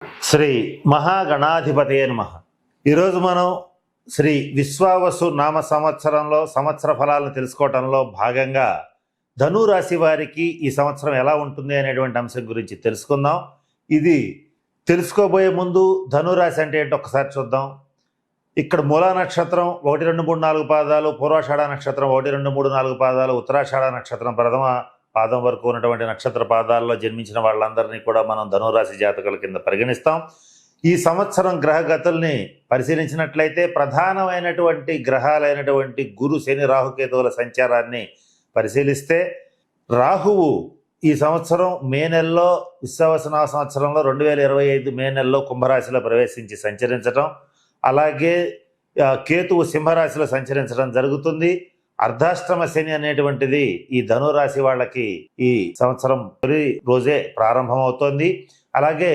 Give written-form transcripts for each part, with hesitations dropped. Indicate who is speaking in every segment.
Speaker 1: శ్రీ మహాగణాధిపతయే నమః. ఈరోజు మనం శ్రీ విశ్వావసు నామ సంవత్సరంలో సంవత్సర ఫలాలను తెలుసుకోవటంలో భాగంగా ధనురాశి వారికి ఈ సంవత్సరం ఎలా ఉంటుంది అనేటువంటి అంశం గురించి తెలుసుకుందాం. ఇది తెలుసుకోబోయే ముందు ధనురాశి అంటే ఏంటో ఒకసారి చూద్దాం. ఇక్కడ మూలా నక్షత్రం 1, 2, 3, 4 పాదాలు, పూర్వాషాఢ నక్షత్రం 1, 2, 3, 4 పాదాలు, ఉత్తరాషాఢ నక్షత్రం ప్రథమ పాదం వరకు ఉన్నటువంటి నక్షత్ర పాదాల్లో జన్మించిన వాళ్ళందరినీ కూడా మనం ధనురాశి జాతకుల కింద పరిగణిస్తాం. ఈ సంవత్సరం గ్రహగతుల్ని పరిశీలించినట్లయితే ప్రధానమైనటువంటి గ్రహాలైనటువంటి గురు, శని, రాహుకేతువుల సంచారాన్ని పరిశీలిస్తే రాహువు ఈ సంవత్సరం మే నెలలో విశ్వావసనామ సంవత్సరంలో 2025 మే నెలలో కుంభరాశిలో ప్రవేశించి సంచరించడం, అలాగే కేతువు సింహరాశిలో సంచరించడం జరుగుతుంది. అర్ధాష్టమ శని అనేటువంటిది ఈ ధనురాశి వాళ్ళకి ఈ సంవత్సరం తొలి రోజే ప్రారంభమవుతోంది. అలాగే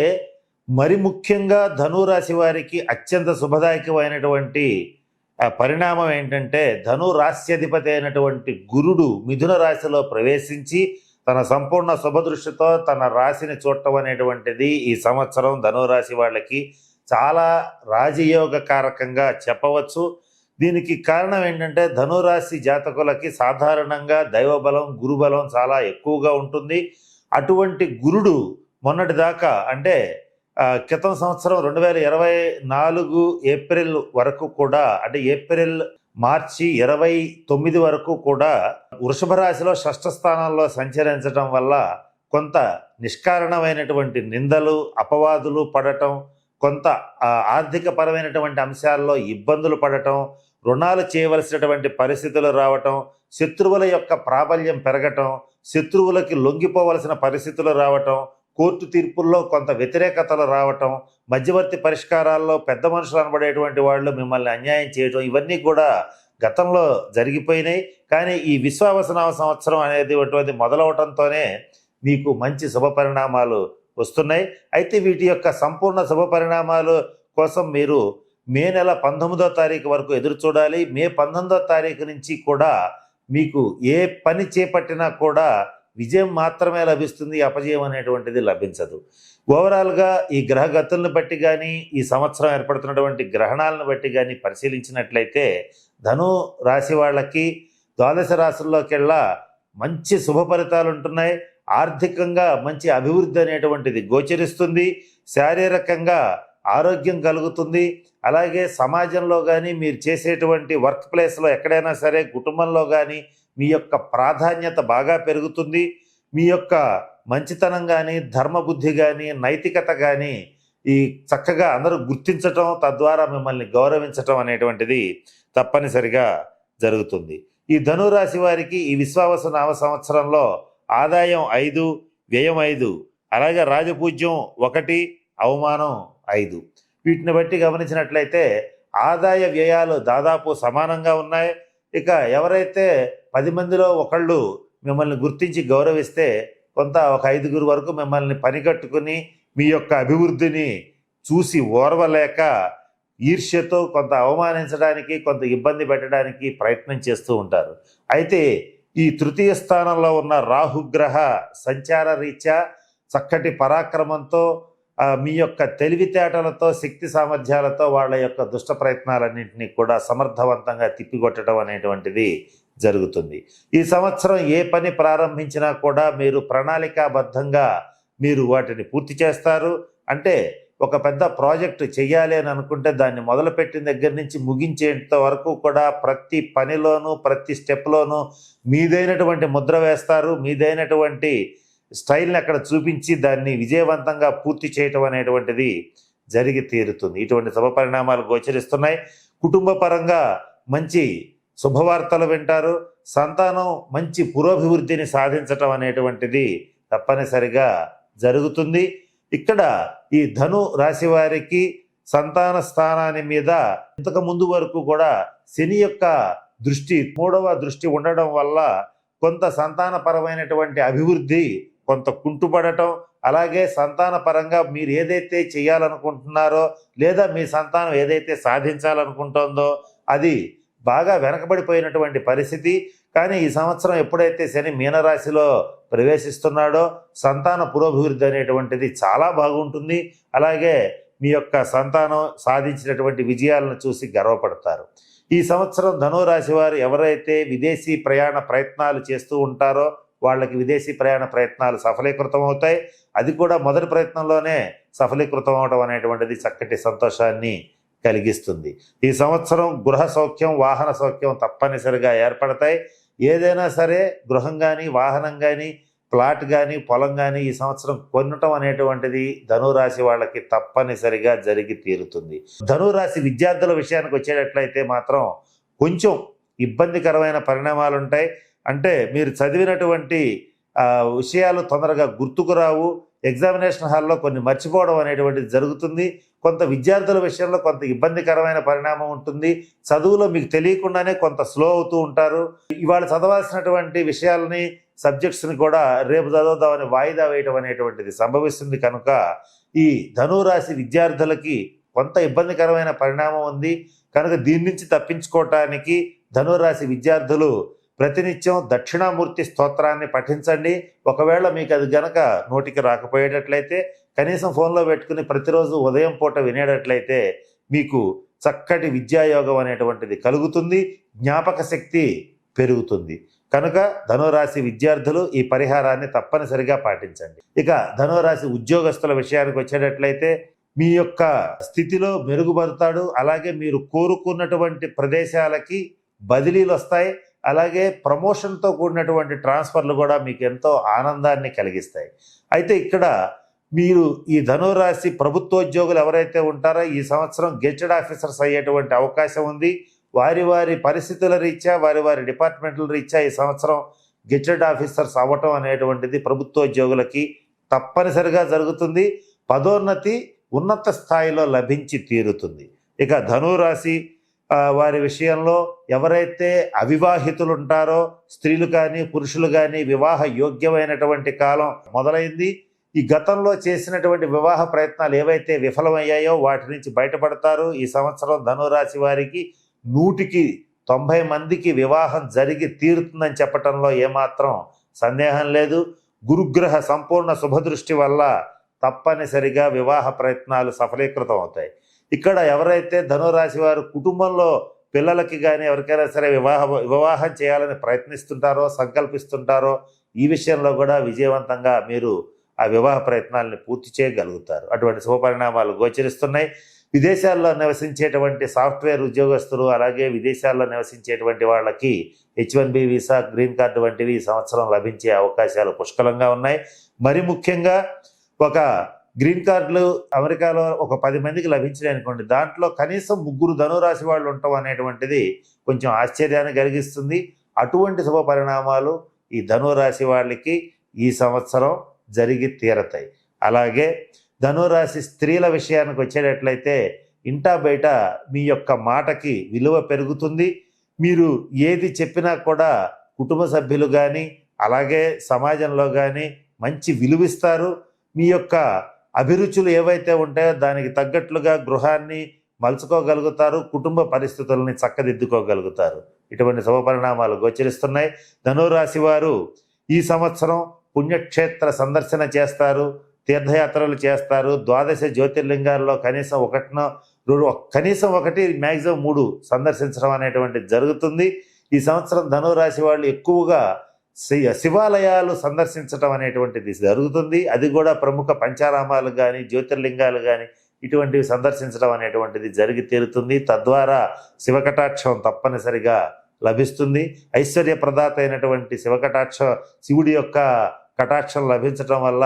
Speaker 1: మరి ముఖ్యంగా ధనురాశి వారికి అత్యంత శుభదాయకమైనటువంటి పరిణామం ఏంటంటే ధనురాశ్యాధిపతి అయినటువంటి గురుడు మిథున రాశిలో ప్రవేశించి తన సంపూర్ణ శుభదృష్టితో తన రాశిని చూడటం అనేటువంటిది ఈ సంవత్సరం ధనురాశి వాళ్ళకి చాలా రాజయోగకారకంగా చెప్పవచ్చు. దీనికి కారణం ఏంటంటే ధనురాశి జాతకులకి సాధారణంగా దైవబలం, గురుబలం చాలా ఎక్కువగా ఉంటుంది. అటువంటి గురుడు మొన్నటి దాకా అంటే క్రితం సంవత్సరం 2024 ఏప్రిల్ వరకు కూడా, అంటే మార్చి 29 వరకు కూడా వృషభ రాశిలో షష్ఠ స్థానంలో సంచరించడం వల్ల కొంత నిష్కారణమైనటువంటి నిందలు, అపవాదులు పడటం, కొంత ఆర్థిక పరమైనటువంటి అంశాల్లో ఇబ్బందులు పడటం, రుణాలు చేయవలసినటువంటి పరిస్థితులు రావటం, శత్రువుల యొక్క ప్రాబల్యం పెరగటం, శత్రువులకి లొంగిపోవలసిన పరిస్థితులు రావటం, కోర్టు తీర్పుల్లో కొంత వ్యతిరేకతలు రావటం, మధ్యవర్తి పరిష్కారాల్లో పెద్ద మనుషులు అనబడేటువంటి వాళ్ళు మిమ్మల్ని అన్యాయం చేయటం, ఇవన్నీ కూడా గతంలో జరిగిపోయినాయి. కానీ ఈ విశ్వావసనామ సంవత్సరం అనేది మొదలవటంతోనే మీకు మంచి శుభ పరిణామాలు వస్తున్నాయి. అయితే వీటి యొక్క సంపూర్ణ శుభ పరిణామాలు కోసం మీరు మే నెల 19వ తారీఖు వరకు ఎదురు చూడాలి. మే 19వ తారీఖు నుంచి కూడా మీకు ఏ పని చేపట్టినా కూడా విజయం మాత్రమే లభిస్తుంది, అపజయం అనేటువంటిది లభించదు. ఓవరాల్గా ఈ గ్రహగతులను బట్టి కానీ, ఈ సంవత్సరం ఏర్పడుతున్నటువంటి గ్రహణాలను బట్టి కానీ పరిశీలించినట్లయితే ధను రాశి వాళ్ళకి ద్వాదశ రాశుల్లోకెల్లా మంచి శుభ ఫలితాలు ఉంటున్నాయి. ఆర్థికంగా మంచి అభివృద్ధి అనేటువంటిది గోచరిస్తుంది. శారీరకంగా ఆరోగ్యం కలుగుతుంది. అలాగే సమాజంలో కానీ, మీరు చేసేటువంటి వర్క్ ప్లేస్లో ఎక్కడైనా సరే, కుటుంబంలో కానీ మీ యొక్క ప్రాధాన్యత బాగా పెరుగుతుంది. మీ యొక్క మంచితనం కానీ, ధర్మబుద్ధి కానీ, నైతికత కానీ ఈ చక్కగా అందరూ గుర్తించటం, తద్వారా మిమ్మల్ని గౌరవించటం అనేటువంటిది తప్పనిసరిగా జరుగుతుంది. ఈ ధనురాశి వారికి ఈ విశ్వావసనామ సంవత్సరంలో ఆదాయం 5, వ్యయం 5, అలాగే రాజపూజ్యం 1, అవమానం 5. వీటిని బట్టి గమనించినట్లయితే ఆదాయ వ్యయాలు దాదాపు సమానంగా ఉన్నాయి. ఇక ఎవరైతే 10 మందిలో ఒకళ్ళు మిమ్మల్ని గుర్తించి గౌరవిస్తే కొంత ఒక 5గురు వరకు మిమ్మల్ని పనికట్టుకుని మీ యొక్క అభివృద్ధిని చూసి ఓర్వలేక ఈర్ష్యతో కొంత అవమానించడానికి, కొంత ఇబ్బంది పెట్టడానికి ప్రయత్నం చేస్తూ ఉంటారు. అయితే ఈ తృతీయ స్థానంలో ఉన్న రాహుగ్రహ సంచార రీత్యా చక్కటి పరాక్రమంతో, మీ యొక్క తెలివితేటలతో, శక్తి సామర్థ్యాలతో వాళ్ళ యొక్క దుష్ట ప్రయత్నాలన్నింటినీ కూడా సమర్థవంతంగా తిప్పికొట్టడం అనేటువంటిది జరుగుతుంది. ఈ సంవత్సరం ఏ పని ప్రారంభించినా కూడా మీరు ప్రణాళికాబద్ధంగా మీరు వాటిని పూర్తి చేస్తారు. అంటే ఒక పెద్ద ప్రాజెక్టు చెయ్యాలి అని అనుకుంటే దాన్ని మొదలుపెట్టిన దగ్గర నుంచి ముగించేంత వరకు కూడా ప్రతి పనిలోనూ, ప్రతి స్టెప్లోనూ మీదైనటువంటి ముద్ర వేస్తారు. మీదైనటువంటి స్టైల్ని అక్కడ చూపించి దాన్ని విజయవంతంగా పూర్తి చేయటం అనేటువంటిది జరిగి తీరుతుంది. ఇటువంటి శుభ పరిణామాలు గోచరిస్తున్నాయి. కుటుంబ పరంగా మంచి శుభవార్తలు వింటారు. సంతానం మంచి పురోభివృద్ధిని సాధించటం అనేటువంటిది తప్పనిసరిగా జరుగుతుంది. ఇక్కడ ఈ ధను రాశి వారికి సంతాన స్థానాన్ని మీద ఇంతకు ముందు వరకు కూడా శని యొక్క దృష్టి, 3వ దృష్టి ఉండడం వల్ల కొంత సంతానపరమైనటువంటి అభివృద్ధి కొంత కుంటుపడటం, అలాగే సంతాన పరంగా మీరు ఏదైతే చేయాలనుకుంటున్నారో లేదా మీ సంతానం ఏదైతే సాధించాలనుకుంటుందో అది బాగా వెనకబడిపోయినటువంటి పరిస్థితి. కానీ ఈ సంవత్సరం ఎప్పుడైతే శని మీనరాశిలో ప్రవేశిస్తున్నాడో సంతాన పురోభివృద్ధి అనేటువంటిది చాలా బాగుంటుంది. అలాగే మీ యొక్క సంతానం సాధించినటువంటి విజయాలను చూసి గర్వపడతారు. ఈ సంవత్సరం ధనురాశి వారు ఎవరైతే విదేశీ ప్రయాణ ప్రయత్నాలు చేస్తూ ఉంటారో వాళ్ళకి విదేశీ ప్రయాణ ప్రయత్నాలు సఫలీకృతం అవుతాయి. అది కూడా మొదటి ప్రయత్నంలోనే సఫలీకృతం అవడం అనేటువంటిది చక్కటి సంతోషాన్ని కలిగిస్తుంది. ఈ సంవత్సరం గృహ సౌఖ్యం, వాహన సౌఖ్యం తప్పనిసరిగా ఏర్పడతాయి. ఏదైనా సరే గృహం కానీ, వాహనం కానీ, ప్లాట్ కానీ, పొలం కానీ ఈ సంవత్సరం కొనటం అనేటువంటిది ధనురాశి వాళ్ళకి తప్పనిసరిగా జరిగి తీరుతుంది. ధనురాశి విద్యార్థుల విషయానికి వచ్చేటట్లయితే మాత్రం కొంచెం ఇబ్బందికరమైన పరిణామాలు ఉంటాయి. అంటే మీరు చదివినటువంటి విషయాలు తొందరగా గుర్తుకు రావు. ఎగ్జామినేషన్ హాల్లో కొన్ని మర్చిపోవడం అనేటువంటిది జరుగుతుంది. కొంత విద్యార్థుల విషయంలో కొంత ఇబ్బందికరమైన పరిణామం ఉంటుంది. చదువులో మీకు తెలియకుండానే కొంత స్లో అవుతూ ఉంటారు. ఇవాళ చదవాల్సినటువంటి విషయాలని, సబ్జెక్ట్స్ని కూడా రేపు చదువుదామని వాయిదా వేయడం అనేటువంటిది సంభవిస్తుంది. కనుక ఈ ధనురాశి విద్యార్థులకి కొంత ఇబ్బందికరమైన పరిణామం ఉంది. కనుక దీని నుంచి తప్పించుకోవటానికి ధనురాశి విద్యార్థులు ప్రతినిత్యం దక్షిణామూర్తి స్తోత్రాన్ని పఠించండి. ఒకవేళ మీకు అది గనక నోటికి రాకపోయేటట్లయితే కనీసం ఫోన్లో పెట్టుకుని ప్రతిరోజు ఉదయం పూట వినేటట్లయితే మీకు చక్కటి విద్యాయోగం అనేటువంటిది కలుగుతుంది. జ్ఞాపక శక్తి పెరుగుతుంది. కనుక ధనురాశి విద్యార్థులు ఈ పరిహారాన్ని తప్పనిసరిగా పాటించండి. ఇక ధనురాశి ఉద్యోగస్తుల విషయానికి వచ్చేటట్లయితే మీ యొక్క స్థితిలో మెరుగుపడతాడు. అలాగే మీరు కోరుకున్నటువంటి ప్రదేశాలకి బదిలీలు వస్తాయి. అలాగే ప్రమోషన్తో కూడినటువంటి ట్రాన్స్ఫర్లు కూడా మీకు ఎంతో ఆనందాన్ని కలిగిస్తాయి. అయితే ఇక్కడ మీరు ఈ ధనురాశి ప్రభుత్వోద్యోగులు ఎవరైతే ఉంటారో ఈ సంవత్సరం గెజెటెడ్ ఆఫీసర్స్ అయ్యేటువంటి అవకాశం ఉంది. వారి వారి పరిస్థితుల రీత్యా, వారి వారి డిపార్ట్మెంట్ల రీత్యా ఈ సంవత్సరం గెజెటెడ్ ఆఫీసర్స్ అవ్వటం అనేటువంటిది ప్రభుత్వోద్యోగులకి తప్పనిసరిగా జరుగుతుంది. పదోన్నతి ఉన్నత స్థాయిలో లభించి తీరుతుంది. ఇక ధనురాశి వారి విషయంలో ఎవరైతే అవివాహితులు ఉంటారో స్త్రీలు కానీ పురుషులు కానీ వివాహ యోగ్యమైనటువంటి కాలం మొదలైంది. ఈ గతంలో చేసినటువంటి వివాహ ప్రయత్నాలు ఏవైతే విఫలమయ్యాయో వాటి నుంచి బయటపడతారు. ఈ సంవత్సరం ధనురాశి వారికి 100కి 90 మందికి వివాహం జరిగి తీరుతుందని చెప్పటంలో ఏమాత్రం సందేహం లేదు. గురుగ్రహ సంపూర్ణ శుభదృష్టి వల్ల తప్పనిసరిగా వివాహ ప్రయత్నాలు సఫలీకృతం అవుతాయి. ఇక్కడ ఎవరైతే ధనురాశి వారు కుటుంబంలో పిల్లలకి కానీ ఎవరికైనా సరే వివాహం చేయాలని ప్రయత్నిస్తుంటారో, సంకల్పిస్తుంటారో ఈ విషయంలో కూడా విజయవంతంగా మీరు ఆ వివాహ ప్రయత్నాలను పూర్తి చేయగలుగుతారు. అటువంటి శుభపరిణామాలు గోచరిస్తున్నాయి. విదేశాల్లో నివసించేటువంటి సాఫ్ట్వేర్ ఉద్యోగస్తులు, అలాగే విదేశాల్లో నివసించేటువంటి వాళ్ళకి H1B వీసా, గ్రీన్ కార్డు వంటివి ఈ సంవత్సరం లభించే అవకాశాలు పుష్కలంగా ఉన్నాయి. మరి ముఖ్యంగా ఒక గ్రీన్ కార్డులు అమెరికాలో ఒక 10 మందికి లభించినాయి అనుకోండి, దాంట్లో కనీసం 3 ధనురాశి వాళ్ళు ఉండటం అనేటువంటిది కొంచెం ఆశ్చర్యాన్ని కలిగిస్తుంది. అటువంటి శుభ పరిణామాలు ఈ ధనురాశి వాళ్ళకి ఈ సంవత్సరం జరిగి తీరతాయి. అలాగే ధనురాశి స్త్రీల విషయానికి వచ్చేటట్లయితే ఇంటా బయట మీ యొక్క మాటకి విలువ పెరుగుతుంది. మీరు ఏది చెప్పినా కూడా కుటుంబ సభ్యులు కానీ అలాగే సమాజంలో కానీ మంచి విలువిస్తారు. మీ యొక్క అభిరుచులు ఏవైతే ఉంటాయో దానికి తగ్గట్లుగా గృహాన్ని మలుచుకోగలుగుతారు. కుటుంబ పరిస్థితులని చక్కదిద్దుకోగలుగుతారు. ఇటువంటి శుభపరిణామాలు గోచరిస్తున్నాయి. ధనురాశి వారు ఈ సంవత్సరం పుణ్యక్షేత్ర సందర్శన చేస్తారు, తీర్థయాత్రలు చేస్తారు. 12 జ్యోతిర్లింగాల్లో కనీసం ఒకటి మ్యాక్సిమం 3 సందర్శించడం అనేటువంటిది జరుగుతుంది. ఈ సంవత్సరం ధనురాశి వాళ్ళు ఎక్కువగా శివాలయాలు సందర్శించడం అనేటువంటిది జరుగుతుంది. అది కూడా ప్రముఖ పంచారామాలు కానీ జ్యోతిర్లింగాలు కానీ ఇటువంటివి సందర్శించడం అనేటువంటిది జరిగి తీరుతుంది. తద్వారా శివకటాక్షం తప్పనిసరిగా లభిస్తుంది. ఐశ్వర్యప్రదాత అయినటువంటి శివుడి యొక్క కటాక్షం లభించడం వల్ల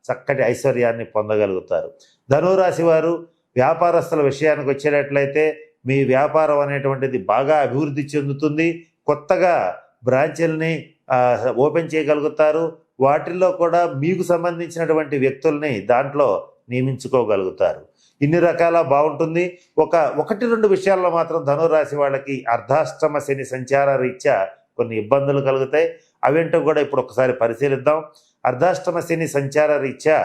Speaker 1: చక్కటి ఐశ్వర్యాన్ని పొందగలుగుతారు. ధనురాశి వారు వ్యాపారస్తుల విషయానికి వచ్చేటట్లయితే మీ వ్యాపారం అనేటువంటిది బాగా అభివృద్ధి చెందుతుంది. కొత్తగా బ్రాంచీలని ఓపెన్ చేయగలుగుతారు. వాటిల్లో కూడా మీకు సంబంధించినటువంటి వ్యక్తుల్ని దాంట్లో నియమించుకోగలుగుతారు. ఇన్ని రకాల బాగుంటుంది. 1-2 విషయాల్లో మాత్రం ధనురాశి వాళ్ళకి అర్ధాష్టమ శని సంచార రీత్యా కొన్ని ఇబ్బందులు కలుగుతాయి. అవేంటో కూడా ఇప్పుడు ఒకసారి పరిశీలిద్దాం. అర్ధాష్టమ శని సంచార రీత్యా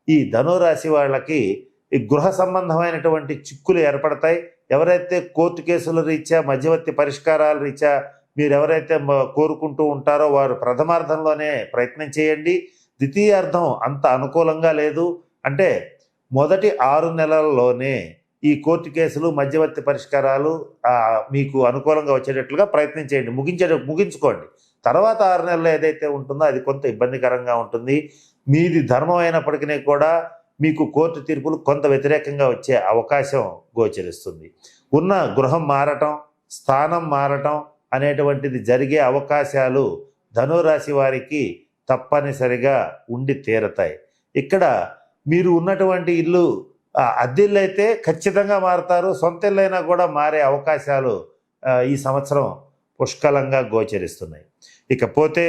Speaker 1: ఈ ధనురాశి వాళ్ళకి ఈ గృహ సంబంధమైనటువంటి చిక్కులు ఏర్పడతాయి. ఎవరైతే కోర్టు కేసుల రీత్యా, మధ్యవర్తి పరిష్కారాల రీత్యా మీరు ఎవరైతే కోరుకుంటూ ఉంటారో వారు ప్రథమార్థంలోనే ప్రయత్నం చేయండి. ద్వితీయార్థం అంత అనుకూలంగా లేదు. అంటే మొదటి 6 నెలల్లోనే ఈ కోర్టు కేసులు, మధ్యవర్తి పరిష్కారాలు మీకు అనుకూలంగా వచ్చేటట్లుగా ప్రయత్నం చేయండి. ముగించుకోండి. తర్వాత 6 నెలలు ఏదైతే ఉంటుందో అది కొంత ఇబ్బందికరంగా ఉంటుంది. మీది ధర్మం అయినప్పటికీ కూడా మీకు కోర్టు తీర్పులు కొంత వ్యతిరేకంగా వచ్చే అవకాశం గోచరిస్తుంది. ఉన్న గృహం మారటం, స్థానం మారటం అనేటువంటిది జరిగే అవకాశాలు ధనురాశి వారికి తప్పనిసరిగా ఉండి తీరతాయి. ఇక్కడ మీరు ఉన్నటువంటి ఇల్లు అద్దెల్లు అయితే ఖచ్చితంగా మారుతారు. సొంత ఇల్లైనా కూడా మారే అవకాశాలు ఈ సంవత్సరం పుష్కలంగా గోచరిస్తున్నాయి. ఇకపోతే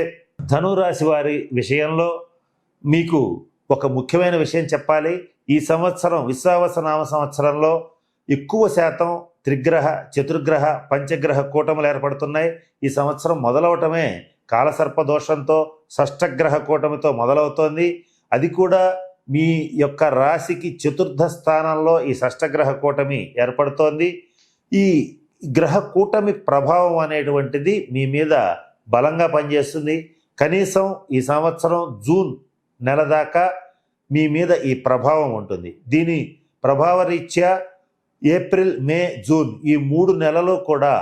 Speaker 1: ధనురాశి వారి విషయంలో మీకు ఒక ముఖ్యమైన విషయం చెప్పాలి. ఈ సంవత్సరం విశ్వావస నామ సంవత్సరంలో ఎక్కువ శాతం త్రిగ్రహ, చతుర్గ్రహ, పంచగ్రహ కూటములు ఏర్పడుతున్నాయి. ఈ సంవత్సరం మొదలవటమే కాలసర్ప దోషంతో షష్టగ్రహ కూటమితో మొదలవుతోంది. అది కూడా మీ యొక్క రాశికి చతుర్థ స్థానంలో ఈ షష్టగ్రహ కూటమి ఏర్పడుతోంది. ఈ గ్రహ కూటమి ప్రభావం అనేటువంటిది మీ మీద బలంగా పనిచేస్తుంది. కనీసం ఈ సంవత్సరం జూన్ నెల దాకా మీ మీద ఈ ప్రభావం ఉంటుంది. దీని ప్రభావరీత్యా ఏప్రిల్, మే, జూన్ ఈ 3 నెలలు కూడా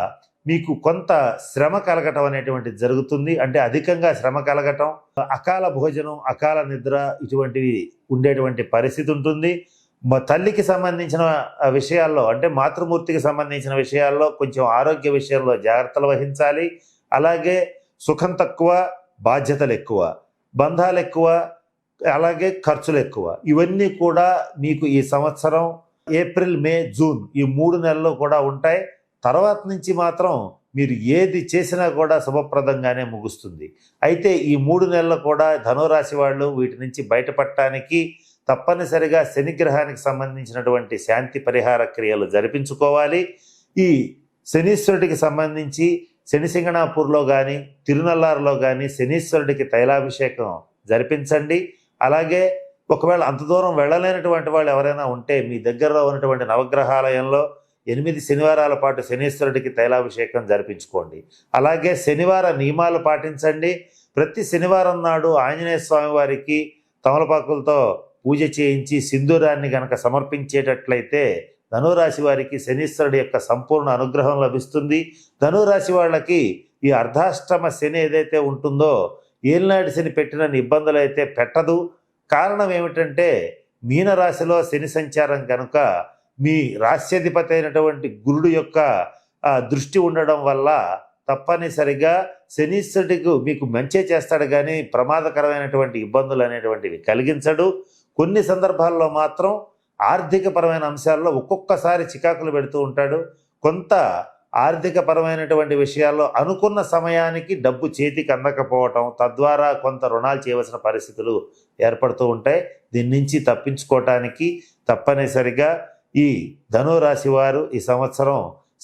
Speaker 1: మీకు కొంత శ్రమ కలగటం అనేటువంటిది జరుగుతుంది. అంటే అధికంగా శ్రమ కలగటం, అకాల భోజనం, అకాల నిద్ర ఇటువంటివి ఉండేటువంటి పరిస్థితి ఉంటుంది. తల్లికి సంబంధించిన విషయాల్లో, అంటే మాతృమూర్తికి సంబంధించిన విషయాల్లో కొంచెం ఆరోగ్య విషయంలో జాగ్రత్తలు వహించాలి. అలాగే సుఖం తక్కువ, బాధ్యతలు ఎక్కువ, బంధాలు ఎక్కువ, అలాగే ఖర్చులు ఎక్కువ. ఇవన్నీ కూడా మీకు ఈ సంవత్సరం ఏప్రిల్, మే, జూన్ ఈ 3 నెలలు కూడా ఉంటాయి. తర్వాత నుంచి మాత్రం మీరు ఏది చేసినా కూడా శుభప్రదంగానే ముగుస్తుంది. అయితే ఈ 3 నెలలు కూడా ధనురాశి వాళ్ళు వీటి నుంచి బయటపడటానికి తప్పనిసరిగా శనిగ్రహానికి సంబంధించినటువంటి శాంతి పరిహార క్రియలు జరిపించుకోవాలి. ఈ శనీశ్వరుడికి సంబంధించి శనిసింగణాపూర్లో కానీ, తిరునల్లారులో కానీ శనీశ్వరుడికి తైలాభిషేకం జరిపించండి. అలాగే ఒకవేళ అంత దూరం వెళ్ళలేనటువంటి వాళ్ళు ఎవరైనా ఉంటే మీ దగ్గరలో ఉన్నటువంటి నవగ్రహాలయంలో 8 శనివారాల పాటు శనీశ్వరుడికి తైలాభిషేకం జరిపించుకోండి. అలాగే శనివార నియమాలు పాటించండి. ప్రతి శనివారం నాడు ఆంజనేయ స్వామి వారికి తమలపాకులతో పూజ చేయించి సింధూరాన్ని గనక సమర్పించేటట్లయితే ధనురాశి వారికి శనీశ్వరుడి యొక్క సంపూర్ణ అనుగ్రహం లభిస్తుంది. ధనురాశి వాళ్ళకి ఈ అర్ధాష్టమ శని ఏదైతే ఉంటుందో, ఏలినాటి శని పెట్టిన ఇబ్బందులు అయితే పెట్టదు. కారణం ఏమిటంటే మీనరాశిలో శని సంచారం కనుక మీ రాశ్యాధిపతి అయినటువంటి గురుడు యొక్క దృష్టి ఉండడం వల్ల తప్పనిసరిగా శనీశ్వరుడికి మీకు మంచి చేస్తాడు, కానీ ప్రమాదకరమైనటువంటి ఇబ్బందులు అనేటువంటివి కలిగించడు. కొన్ని సందర్భాల్లో మాత్రం ఆర్థికపరమైన అంశాల్లో ఒక్కొక్కసారి చికాకులు పెడుతూ ఉంటాడు. కొంత ఆర్థికపరమైనటువంటి విషయాల్లో అనుకున్న సమయానికి డబ్బు చేతికి అందకపోవటం, తద్వారా కొంత రుణాలు చేయవలసిన పరిస్థితులు ఏర్పడుతూ ఉంటాయి. దీని నుంచి తప్పించుకోవటానికి తప్పనిసరిగా ఈ ధనురాశి వారు ఈ సంవత్సరం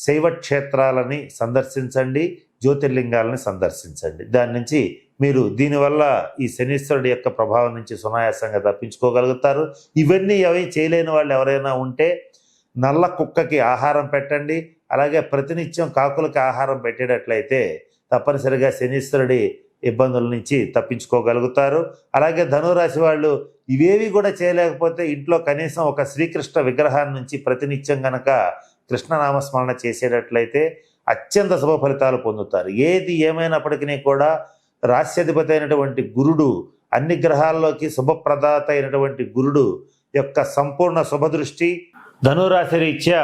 Speaker 1: శైవ క్షేత్రాలని సందర్శించండి, జ్యోతిర్లింగాలని సందర్శించండి. దాని నుంచి మీరు దీనివల్ల ఈ శనీశ్వరుడి యొక్క ప్రభావం నుంచి సునాయాసంగా తప్పించుకోగలుగుతారు. ఇవన్నీ అవి చేయలేని వాళ్ళు ఎవరైనా ఉంటే నల్ల కుక్కకి ఆహారం పెట్టండి. అలాగే ప్రతినిత్యం కాకులకి ఆహారం పెట్టేటట్లయితే తప్పనిసరిగా శనీశ్వరుడి ఇబ్బందుల నుంచి తప్పించుకోగలుగుతారు. అలాగే ధనురాశి వాళ్ళు ఇవేవి కూడా చేయలేకపోతే ఇంట్లో కనీసం ఒక శ్రీకృష్ణ విగ్రహాన్ని నుంచి ప్రతినిత్యం గనక కృష్ణనామస్మరణ చేసేటట్లయితే అత్యంత శుభ ఫలితాలు పొందుతారు. ఏది ఏమైనప్పటికీ కూడా రాశ్యాధిపతి అయినటువంటి గురుడు, అన్ని గ్రహాల్లోకి శుభప్రదాత అయినటువంటి గురుడు యొక్క సంపూర్ణ శుభదృష్టి ధనురాశి రీత్యా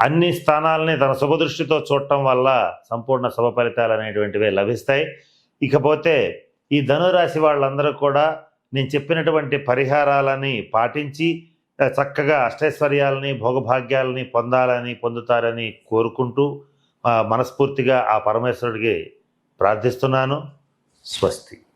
Speaker 1: అన్ని స్థానాలని తన శుభదృష్టితో చూడటం వల్ల సంపూర్ణ శుభ ఫలితాలు అనేటువంటివి లభిస్తాయి. ఇకపోతే ఈ ధనురాశి వాళ్ళందరూ కూడా నేను చెప్పినటువంటి పరిహారాలని పాటించి చక్కగా అష్టైశ్వర్యాలని, భోగభాగ్యాలని పొందుతారని కోరుకుంటూ మనస్ఫూర్తిగా ఆ పరమేశ్వరుడికి ప్రార్థిస్తున్నాను. స్వస్తి.